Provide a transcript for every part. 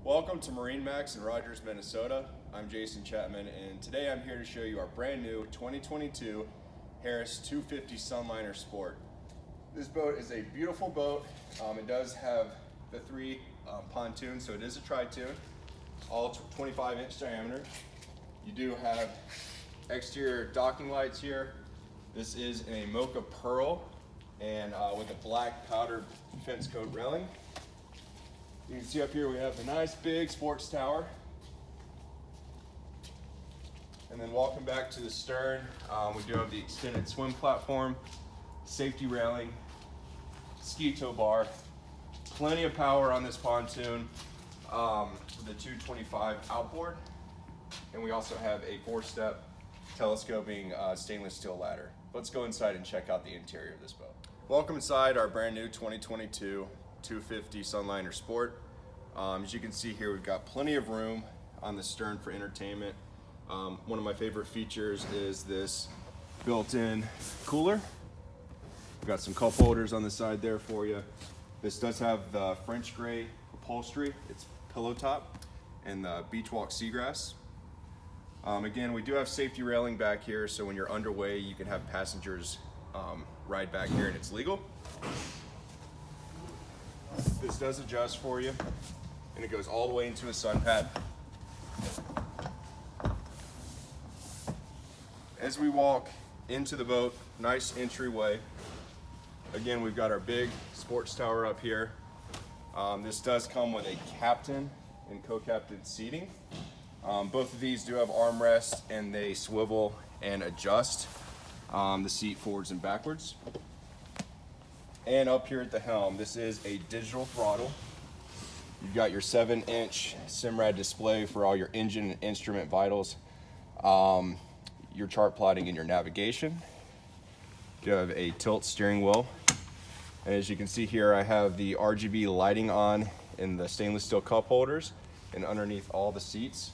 Welcome to MarineMax in Rogers, Minnesota. I'm Jason Chapman, and today I'm here to show you our brand new 2022 Harris 250 Sunliner Sport. This boat is a beautiful boat. It does have the three pontoons, so it is a tri-toon, all 25-inch diameter. You do have exterior docking lights here. This is a mocha pearl and with a black powdered fence coat railing. You can see up here we have the nice big sports tower. And then walking back to the stern, we do have the extended swim platform, safety railing, ski tow bar, plenty of power on this pontoon with the 225 outboard. And we also have a 4-step telescoping stainless steel ladder. Let's go inside and check out the interior of this boat. Welcome inside our brand new 2022 250 Sunliner Sport. As you can see here, we've got plenty of room on the stern for entertainment. One of my favorite features is this built-in cooler. We've got some cup holders on the side there for you. This does have the French gray upholstery. It's pillow top and the beach walk seagrass. Again, we do have safety railing back here, so when you're underway, you can have passengers ride back here and it's legal. This does adjust for you, and it goes all the way into a sun pad. As we walk into the boat, nice entryway. Again, we've got our big sports tower up here. This does come with a captain and co-captain seating. Both of these do have armrests, and they swivel and adjust the seat forwards and backwards. And up here at the helm, this is a digital throttle. You've got your 7-inch Simrad display for all your engine and instrument vitals, your chart plotting and your navigation. You have a tilt steering wheel. And as you can see here, I have the RGB lighting on in the stainless steel cup holders and underneath all the seats.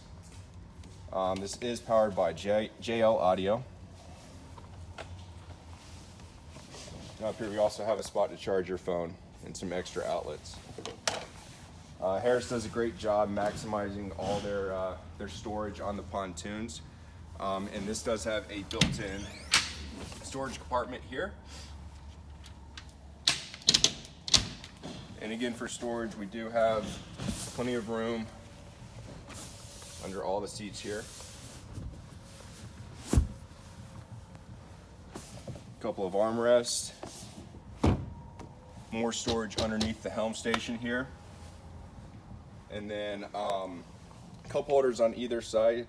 This is powered by JL Audio. Up here we also have a spot to charge your phone and some extra outlets. Harris does a great job maximizing all their storage on the pontoons. And this does have a built-in storage compartment here. And again, for storage, we do have plenty of room under all the seats here. Couple of armrests, more storage underneath the helm station here, and then cup holders on either side,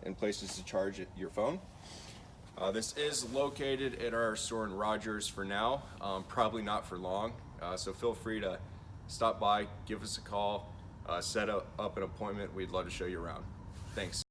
and places to charge your phone. This is located at our store in Rogers for now, probably not for long, so feel free to stop by, give us a call, set up an appointment. We'd love to show you around. Thanks.